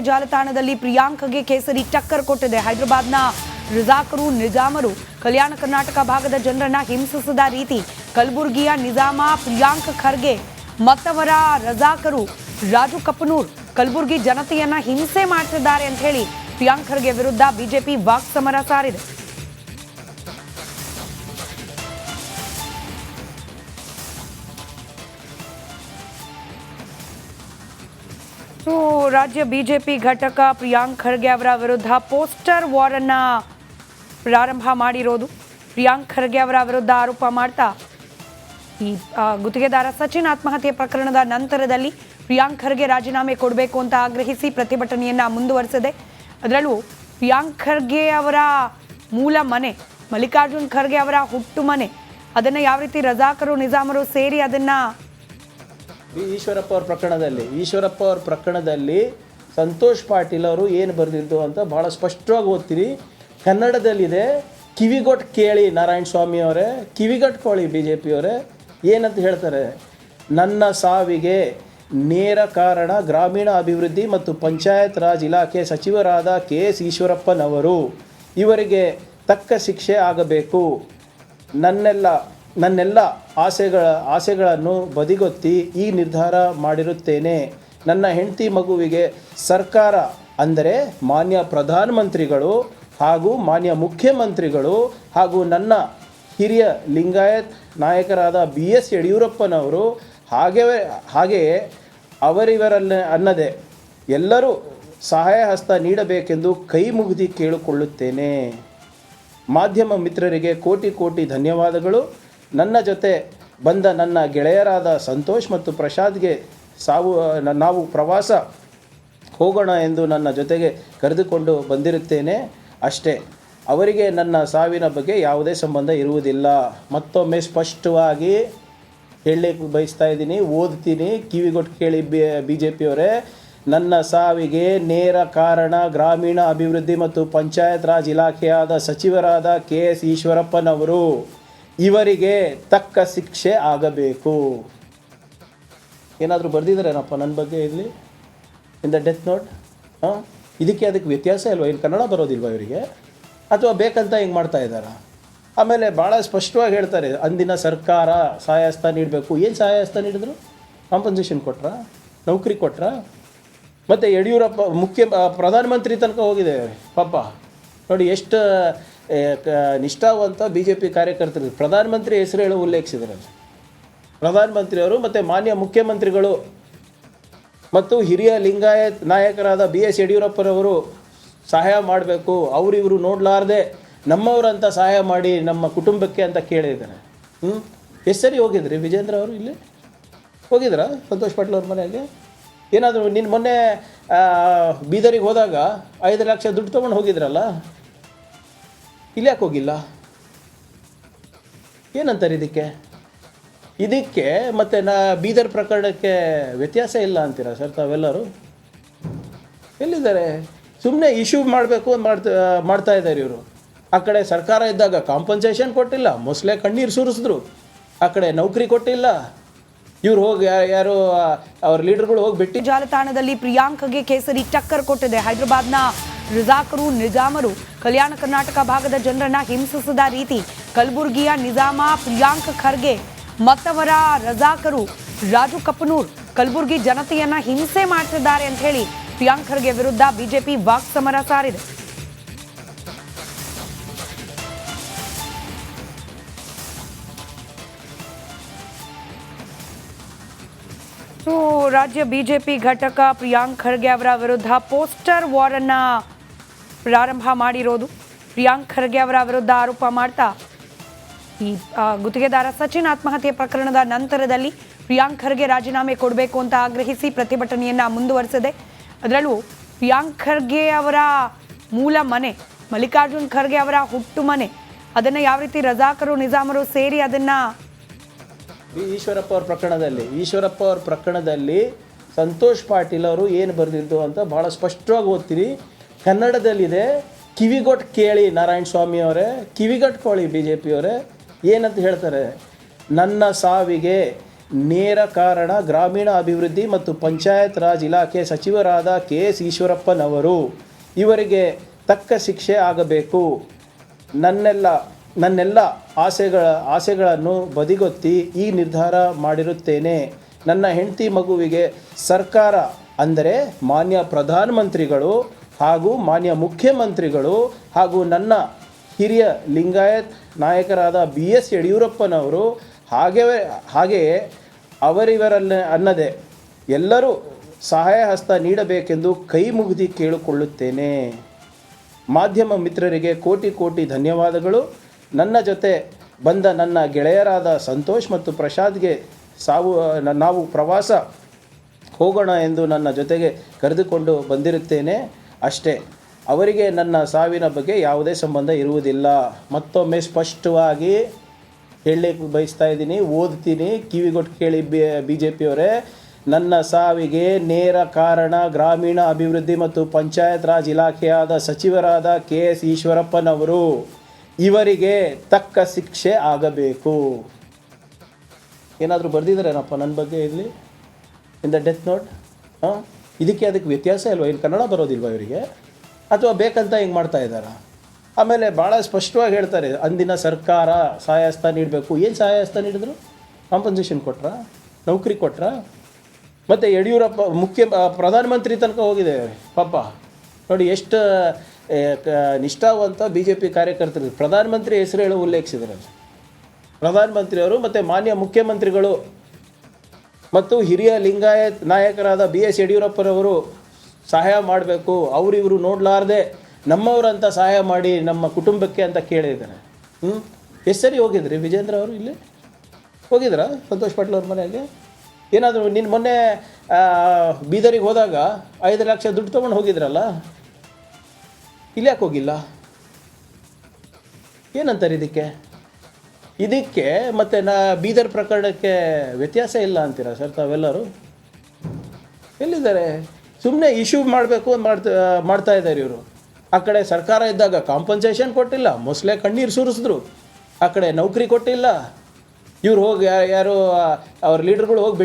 ಜಾಲತಾಣದಲ್ಲಿ ಪ್ರಿಯಾಂಕಗೆ ಕೇಸರಿ ಟಕ್ಕರ್ ಕೊಟ್ಟಿದೆ. ಹೈದರಾಬಾದ್ನ ರಜಾಕರು ನಿಜಾಮರು ಕಲ್ಯಾಣ ಕರ್ನಾಟಕ ಭಾಗದ ಜನರನ್ನ ಹಿಂಸಿಸಿದ ರೀತಿ, ಕಲಬುರಗಿಯ ನಿಜಾಮ ಪ್ರಿಯಾಂಕ್ ಖರ್ಗೆ ಮತ್ತವರ ರಜಾಕರು ರಾಜು ಕಪನೂರ್ ಕಲಬುರಗಿ ಜನತೆಯನ್ನ ಹಿಂಸೆ ಮಾಡ್ತಿದ್ದಾರೆ ಅಂತ ಹೇಳಿ ಪ್ರಿಯಾಂಕ್ ಖರ್ಗೆ ವಿರುದ್ಧ ಬಿಜೆಪಿ ವಾಕ್ ಸಮರ ಸಾರಿದೆ. ರಾಜ್ಯ ಬಿಜೆಪಿ ಘಟಕ ಪ್ರಿಯಾಂಕ್ ಖರ್ಗೆ ಅವರ ವಿರುದ್ಧ ಪೋಸ್ಟರ್ ವಾರ್ ಅನ್ನ ಪ್ರಾರಂಭ ಮಾಡಿರೋದು. ಪ್ರಿಯಾಂಕ್ ಖರ್ಗೆ ಅವರ ವಿರುದ್ಧ ಆರೋಪ ಮಾಡ್ತಾ ಈ ಗುತ್ತಿಗೆದಾರ ಸಚಿನ್ ಆತ್ಮಹತ್ಯೆ ಪ್ರಕರಣದ ನಂತರದಲ್ಲಿ ಪ್ರಿಯಾಂಕ್ ಖರ್ಗೆ ರಾಜೀನಾಮೆ ಕೊಡಬೇಕು ಅಂತ ಆಗ್ರಹಿಸಿ ಪ್ರತಿಭಟನೆಯನ್ನ ಮುಂದುವರೆಸಿದೆ. ಅದರಲ್ಲೂ ಪ್ರಿಯಾಂಕ್ ಖರ್ಗೆ ಅವರ ಮೂಲ ಮನೆ, ಮಲ್ಲಿಕಾರ್ಜುನ್ ಖರ್ಗೆ ಅವರ ಹುಟ್ಟು ಮನೆ, ಅದನ್ನ ಯಾವ ರೀತಿ ರಜಾಕರು ನಿಜಾಮರು ಸೇರಿ ಅದನ್ನ ಈಶ್ವರಪ್ಪ ಅವ್ರ ಪ್ರಕರಣದಲ್ಲಿ ಸಂತೋಷ್ ಪಾಟೀಲ್ ಅವರು ಏನು ಬರೆದಿದ್ದು ಅಂತ ಭಾಳ ಸ್ಪಷ್ಟವಾಗಿ ಓದ್ತೀನಿ. ಕನ್ನಡದಲ್ಲಿದೆ, ಕಿವಿಗೊಟ್ಟು ಕೇಳಿ ನಾರಾಯಣ ಸ್ವಾಮಿ ಅವರೇ, ಕಿವಿಗಟ್ಕೊಳ್ಳಿ ಬಿ ಜೆ ಪಿಯವರೇ. ಏನಂತ ಹೇಳ್ತಾರೆ, ನನ್ನ ಸಾವಿಗೆ ನೇರ ಕಾರಣ ಗ್ರಾಮೀಣ ಅಭಿವೃದ್ಧಿ ಮತ್ತು ಪಂಚಾಯತ್ ರಾಜ್ ಇಲಾಖೆ ಸಚಿವರಾದ KS ಈಶ್ವರಪ್ಪನವರು. ಇವರಿಗೆ ತಕ್ಕ ಶಿಕ್ಷೆ ಆಗಬೇಕು. ನನ್ನೆಲ್ಲ ಆಸೆಗಳನ್ನು ಬದಿಗೊತ್ತಿ ಈ ನಿರ್ಧಾರ ಮಾಡಿರುತ್ತೇನೆ. ನನ್ನ ಹೆಂಡತಿ ಮಗುವಿಗೆ ಸರ್ಕಾರ ಅಂದರೆ ಮಾನ್ಯ ಪ್ರಧಾನಮಂತ್ರಿಗಳು ಹಾಗೂ ಮಾನ್ಯ ಮುಖ್ಯಮಂತ್ರಿಗಳು ಹಾಗೂ ನನ್ನ ಹಿರಿಯ ಲಿಂಗಾಯತ್ ನಾಯಕರಾದ BS ಯಡಿಯೂರಪ್ಪನವರು ಹಾಗೆಯೇ ಅನ್ನದೇ ಎಲ್ಲರೂ ಸಹಾಯ ಹಸ್ತ ನೀಡಬೇಕೆಂದು ಕೈ ಮುಗಿದು ಕೇಳಿಕೊಳ್ಳುತ್ತೇನೆ. ಮಾಧ್ಯಮ ಮಿತ್ರರಿಗೆ ಕೋಟಿ ಧನ್ಯವಾದಗಳು. ನನ್ನ ಜೊತೆ ಬಂದ ನನ್ನ ಗೆಳೆಯರಾದ ಸಂತೋಷ್ ಮತ್ತು ಪ್ರಸಾದ್ಗೆ ನಾವು ಪ್ರವಾಸ ಹೋಗೋಣ ಎಂದು ನನ್ನ ಜೊತೆಗೆ ಕರೆದುಕೊಂಡು ಬಂದಿರುತ್ತೇನೆ ಅಷ್ಟೇ. ಅವರಿಗೆ ನನ್ನ ಸಾವಿನ ಬಗ್ಗೆ ಯಾವುದೇ ಸಂಬಂಧ ಇರುವುದಿಲ್ಲ. ಮತ್ತೊಮ್ಮೆ ಸ್ಪಷ್ಟವಾಗಿ ಹೇಳಲಿಕ್ಕೆ ಬಯಸ್ತಾ ಇದ್ದೀನಿ, ಓದ್ತೀನಿ, ಕಿವಿಗೊಟ್ಟು ಕೇಳಿ BJP ಅವರೇ. ನನ್ನ ಸಾವಿಗೆ ನೇರ ಕಾರಣ ಗ್ರಾಮೀಣ ಅಭಿವೃದ್ಧಿ ಮತ್ತು ಪಂಚಾಯತ್ ರಾಜ್ ಇಲಾಖೆಯಾದ ಸಚಿವರಾದ KS ಈಶ್ವರಪ್ಪನವರು. ಇವರಿಗೆ ತಕ್ಕ ಶಿಕ್ಷೆ ಆಗಬೇಕು. ಏನಾದರೂ ಬರೆದಿದ್ದಾರೇನಪ್ಪ ನನ್ನ ಬಗ್ಗೆ ಇಲ್ಲಿ ಇನ್ ದ ಡೆತ್ ನೋಟ್? ಅದಕ್ಕೆ ವ್ಯತ್ಯಾಸ ಇಲ್ವಾ? ಇಲ್ಲಿ ಕನ್ನಡ ಬರೋದಿಲ್ವಾ ಇವರಿಗೆ? ಅಥವಾ ಬೇಕಂತ ಹಿಂಗೆ ಮಾಡ್ತಾ ಇದ್ದಾರಾ? ಆಮೇಲೆ ಭಾಳ ಸ್ಪಷ್ಟವಾಗಿ ಹೇಳ್ತಾರೆ, ಅಂದಿನ ಸರ್ಕಾರ ಸಹಾಯಹಸ್ತ ನೀಡಬೇಕು. ಏನು ಸಹಾಯಹಸ್ತ ನೀಡಿದ್ರು? ಕಾಂಪನ್ಸೇಷನ್ ಕೊಟ್ರಾ? ನೌಕರಿ ಕೊಟ್ರಾ? ಮತ್ತು ಯಡಿಯೂರಪ್ಪ ಪ್ರಧಾನಮಂತ್ರಿ ತನಕ ಹೋಗಿದೆ ಪಾಪ. ನೋಡಿ ಎಷ್ಟು ನಿಷ್ಠಾವಂತ BJP ಕಾರ್ಯಕರ್ತರು. ಪ್ರಧಾನಮಂತ್ರಿ ಹೆಸರು ಹೇಳೋ ಉಲ್ಲೇಖಿಸಿದ್ದಾರೆ. ಪ್ರಧಾನಮಂತ್ರಿಯವರು ಮತ್ತು ಮಾನ್ಯ ಮುಖ್ಯಮಂತ್ರಿಗಳು ಮತ್ತು ಹಿರಿಯ ಲಿಂಗಾಯತ್ ನಾಯಕರಾದ BS ಯಡಿಯೂರಪ್ಪರವರು ಸಹಾಯ ಮಾಡಬೇಕು, ಇವರು ನೋಡಲಾರ್ದೆ ನಮ್ಮವರಂತ ಸಹಾಯ ಮಾಡಿ ನಮ್ಮ ಕುಟುಂಬಕ್ಕೆ ಅಂತ ಕೇಳಿದ್ದಾರೆ. ಎಷ್ಟು ಸರಿ ಹೋಗಿದ್ರಿ ವಿಜೇಂದ್ರ ಅವರು? ಇಲ್ಲಿ ಹೋಗಿದ್ರಾ ಸಂತೋಷ್ ಪಾಟೀಲ್ ಅವ್ರ ಮನೆಗೆ? ಏನಾದರೂ ನಿನ್ನ ಮೊನ್ನೆ ಬೀದರಿಗೆ ಹೋದಾಗ 5 ಲಕ್ಷ ದುಡ್ಡು ತೊಗೊಂಡು ಹೋಗಿದ್ರಲ್ಲ, ಇಲ್ಲಿ ಯಾಕೆ ಹೋಗಿಲ್ಲ? ಏನಂತಾರೆ ಇದಕ್ಕೆ ಮತ್ತು ಬೀದರ್ ಪ್ರಕರಣಕ್ಕೆ ವ್ಯತ್ಯಾಸ ಇಲ್ಲ ಅಂತೀರಾ ಸರ್ ತಾವೆಲ್ಲರೂ? ಎಲ್ಲಿದ್ದಾರೆ? ಸುಮ್ಮನೆ ಇಶ್ಯೂ ಮಾಡಬೇಕು ಮಾಡ್ತಾ ಇದ್ದಾರೆ ಇವರು. ಆ ಕಡೆ ಸರ್ಕಾರ ಇದ್ದಾಗ ಕಾಂಪನ್ಸೇಷನ್ ಕೊಟ್ಟಿಲ್ಲ, ಮೊಸಳೆ ಕಣ್ಣೀರು ಸುರಿಸಿದ್ರು. ಆ ಕಡೆ ನೌಕರಿ ಕೊಟ್ಟಿಲ್ಲ. ಇವ್ರು ಹೋಗಿ ಯಾರು ಅವ್ರ ಲೀಡರ್ಗಳು ಹೋಗಿ ಭೇಟಿ. ಜಾಲತಾಣದಲ್ಲಿ ಪ್ರಿಯಾಂಕ್ಗೆ ಕೇಸರಿ ಟಕ್ಕರ್ ಕೊಟ್ಟಿದೆ. ಹೈದರಾಬಾದ್ನ ರಜಾಕರು ನಿಜಾಮರು ಕಲ್ಯಾಣ ಕರ್ನಾಟಕ ಭಾಗದ ಜನರನ್ನ ಹಿಂಸಿಸಿದ ರೀತಿ, ಕಲಬುರಗಿಯ ನಿಜಾಮ ಪ್ರಿಯಾಂಕ್ ಖರ್ಗೆ ಮತ್ತವರ ರಜಾಕರು ರಾಜು ಕಪನೂರ್ ಕಲಬುರಗಿ ಜನತೆಯನ್ನ ಹಿಂಸೆ ಮಾಡ್ತಿದ್ದಾರೆ ಅಂತ ಹೇಳಿ ಪ್ರಿಯಾಂಕ್ ಖರ್ಗೆ ವಿರುದ್ಧ ಬಿಜೆಪಿ ವಾಕ್ ಸಮರ ಸಾರಿದೆ. ರಾಜ್ಯ ಬಿಜೆಪಿ ಘಟಕ ಪ್ರಿಯಾಂಕ್ ಖರ್ಗೆ ಅವರ ವಿರುದ್ಧ ಪೋಸ್ಟರ್ ವಾರ್ ಅನ್ನ ಪ್ರಾರಂಭ ಮಾಡಿರೋದು. ಪ್ರಿಯಾಂಕ್ ಖರ್ಗೆ ಅವರ ವಿರುದ್ಧ ಆರೋಪ ಮಾಡ್ತಾ ಈ ಗುತ್ತಿಗೆದಾರ ಸಚಿನ್ ಆತ್ಮಹತ್ಯೆ ಪ್ರಕರಣದ ನಂತರದಲ್ಲಿ ಪ್ರಿಯಾಂಕ್ ಖರ್ಗೆ ರಾಜೀನಾಮೆ ಕೊಡಬೇಕು ಅಂತ ಆಗ್ರಹಿಸಿ ಪ್ರತಿಭಟನೆಯನ್ನ ಮುಂದುವರೆಸಿದೆ. ಅದರಲ್ಲೂ ಪ್ರಿಯಾಂಕ್ ಖರ್ಗೆ ಅವರ ಮೂಲ ಮನೆ, ಮಲ್ಲಿಕಾರ್ಜುನ್ ಖರ್ಗೆ ಅವರ ಹುಟ್ಟು ಮನೆ, ಅದನ್ನ ಯಾವ ರೀತಿ ರಜಾಕರು ನಿಜಾಮರು ಸೇರಿ ಅದನ್ನ ಈಶ್ವರಪ್ಪ ಅವ್ರ ಪ್ರಕರಣದಲ್ಲಿ ಸಂತೋಷ್ ಪಾಟೀಲ್ ಅವರು ಏನು ಬರೆದಿದ್ದು ಅಂತ ಭಾಳ ಸ್ಪಷ್ಟವಾಗಿ ಓದ್ತೀನಿ. ಕನ್ನಡದಲ್ಲಿದೆ, ಕಿವಿಗೊಟ್ಟು ಕೇಳಿ ನಾರಾಯಣ ಸ್ವಾಮಿ ಅವರೇ, ಕಿವಿಗಟ್ಕೊಳ್ಳಿ BJP ಅವರೇ. ಏನಂತ ಹೇಳ್ತಾರೆ, ನನ್ನ ಸಾವಿಗೆ ನೇರ ಕಾರಣ ಗ್ರಾಮೀಣ ಅಭಿವೃದ್ಧಿ ಮತ್ತು ಪಂಚಾಯತ್ ರಾಜ್ ಇಲಾಖೆ ಸಚಿವರಾದ KS ಈಶ್ವರಪ್ಪನವರು. ಇವರಿಗೆ ತಕ್ಕ ಶಿಕ್ಷೆ ಆಗಬೇಕು. ನನ್ನೆಲ್ಲ ಆಸೆಗಳನ್ನು ಬದಿಗೊತ್ತಿ ಈ ನಿರ್ಧಾರ ಮಾಡಿರುತ್ತೇನೆ. ನನ್ನ ಹೆಂಡತಿ ಮಗುವಿಗೆ ಸರ್ಕಾರ ಅಂದರೆ ಮಾನ್ಯ ಪ್ರಧಾನಮಂತ್ರಿಗಳು ಹಾಗೂ ಮಾನ್ಯ ಮುಖ್ಯಮಂತ್ರಿಗಳು ಹಾಗೂ ನನ್ನ ಹಿರಿಯ ಲಿಂಗಾಯತ್ ನಾಯಕರಾದ BS ಯಡಿಯೂರಪ್ಪನವರು ಹಾಗೆಯೇ ಅನ್ನದೇ ಎಲ್ಲರೂ ಸಹಾಯ ಹಸ್ತ ನೀಡಬೇಕೆಂದು ಕೈ ಮುಗಿದು ಕೇಳಿಕೊಳ್ಳುತ್ತೇನೆ. ಮಾಧ್ಯಮ ಮಿತ್ರರಿಗೆ ಕೋಟಿ ಧನ್ಯವಾದಗಳು. ನನ್ನ ಜೊತೆ ಬಂದ ನನ್ನ ಗೆಳೆಯರಾದ ಸಂತೋಷ್ ಮತ್ತು ಪ್ರಸಾದ್ಗೆ ನಾವು ಪ್ರವಾಸ ಹೋಗೋಣ ಎಂದು ನನ್ನ ಜೊತೆಗೆ ಕರೆದುಕೊಂಡು ಬಂದಿರುತ್ತೇನೆ ಅಷ್ಟೇ. ಅವರಿಗೆ ನನ್ನ ಸಾವಿನ ಬಗ್ಗೆ ಯಾವುದೇ ಸಂಬಂಧ ಇರುವುದಿಲ್ಲ. ಮತ್ತೊಮ್ಮೆ ಸ್ಪಷ್ಟವಾಗಿ ಹೇಳಲಿಕ್ಕೆ ಬಯಸ್ತಾ ಇದ್ದೀನಿ, ಓದ್ತೀನಿ, ಕಿವಿಗೊಟ್ಟು ಕೇಳಿ BJP ಅವರೇ. ನನ್ನ ಸಾವಿಗೆ ನೇರ ಕಾರಣ ಗ್ರಾಮೀಣ ಅಭಿವೃದ್ಧಿ ಮತ್ತು ಪಂಚಾಯತ್ ರಾಜ್ ಇಲಾಖೆಯಾದ ಸಚಿವರಾದ KS ಈಶ್ವರಪ್ಪನವರು. ಇವರಿಗೆ ತಕ್ಕ ಶಿಕ್ಷೆ ಆಗಬೇಕು. ಏನಾದರೂ ಬರೆದಿದ್ದಾರೇನಪ್ಪ ನನ್ನ ಬಗ್ಗೆ ಇಲ್ಲಿ ಇನ್ ದ ಡೆತ್ ನೋಟ್? ಅದಕ್ಕೆ ವ್ಯತ್ಯಾಸ ಇಲ್ವಾ? ಇಲ್ಲಿ ಕನ್ನಡ ಬರೋದಿಲ್ವಾ ಇವರಿಗೆ? ಅಥವಾ ಬೇಕಂತ ಹಿಂಗೆ ಮಾಡ್ತಾ ಇದ್ದಾರಾ? ಆಮೇಲೆ ಭಾಳ ಸ್ಪಷ್ಟವಾಗಿ ಹೇಳ್ತಾರೆ, ಅಂದಿನ ಸರ್ಕಾರ ಸಹಾಯಹಸ್ತ ನೀಡಬೇಕು. ಏನು ಸಹಾಯಹಸ್ತ ನೀಡಿದ್ರು? ಕಾಂಪನ್ಸೇಷನ್ ಕೊಟ್ರಾ? ನೌಕರಿ ಕೊಟ್ರಾ? ಮತ್ತು ಯಡಿಯೂರಪ್ಪ ಪ್ರಧಾನಮಂತ್ರಿ ತನಕ ಹೋಗಿದೆ ಪಾಪ. ನೋಡಿ ಎಷ್ಟು ನಿಷ್ಠಾವಂತ BJP ಕಾರ್ಯಕರ್ತರು. ಪ್ರಧಾನಮಂತ್ರಿ ಹೆಸರು ಹೇಳೋ ಉಲ್ಲೇಖಿಸಿದ್ದಾರೆ. ಪ್ರಧಾನಮಂತ್ರಿಯವರು ಮತ್ತು ಮಾನ್ಯ ಮುಖ್ಯಮಂತ್ರಿಗಳು ಮತ್ತು ಹಿರಿಯ ಲಿಂಗಾಯತ್ ನಾಯಕರಾದ BS ಯಡಿಯೂರಪ್ಪರವರು ಸಹಾಯ ಮಾಡಬೇಕು, ಇವರು ನೋಡಲಾರ್ದೆ ನಮ್ಮವರಂತ ಸಹಾಯ ಮಾಡಿ ನಮ್ಮ ಕುಟುಂಬಕ್ಕೆ ಅಂತ ಕೇಳಿದ್ದಾರೆ. ಎಷ್ಟು ಸರಿ ಹೋಗಿದ್ರಿ ವಿಜೇಂದ್ರ ಅವರು? ಇಲ್ಲಿ ಹೋಗಿದ್ರಾ ಸಂತೋಷ್ ಪಾಟೀಲ್ ಅವ್ರ ಮನೆಗೆ? ಏನಾದರೂ ನಿನ್ನ ಮೊನ್ನೆ ಬೀದರಿಗೆ ಹೋದಾಗ 5 ಲಕ್ಷ ದುಡ್ಡು ತೊಗೊಂಡು ಹೋಗಿದ್ರಲ್ಲ, ಇಲ್ಲಿ ಯಾಕೆ ಹೋಗಿಲ್ಲ? ಏನಂತಾರೆ ಇದಕ್ಕೆ ಮತ್ತು ಬೀದರ್ ಪ್ರಕರಣಕ್ಕೆ ವ್ಯತ್ಯಾಸ ಇಲ್ಲ ಅಂತೀರಾ ಸರ್ ತಾವೆಲ್ಲರೂ? ಎಲ್ಲಿದ್ದಾರೆ? ಸುಮ್ಮನೆ ಇಶ್ಯೂ ಮಾಡಬೇಕು ಮಾಡ್ತಾ ಇದ್ದಾರೆ ಇವರು. ಆ ಕಡೆ ಸರ್ಕಾರ ಇದ್ದಾಗ ಕಾಂಪನ್ಸೇಷನ್ ಕೊಟ್ಟಿಲ್ಲ, ಮೊಸಳೆ ಕಣ್ಣೀರು ಸುರಿಸಿದ್ರು. ಆ ಕಡೆ ನೌಕರಿ ಕೊಟ್ಟಿಲ್ಲ. ಇವ್ರು ಹೋಗಿ ಯಾರು ಅವ್ರ ಲೀಡರ್ಗಳು ಹೋಗಿ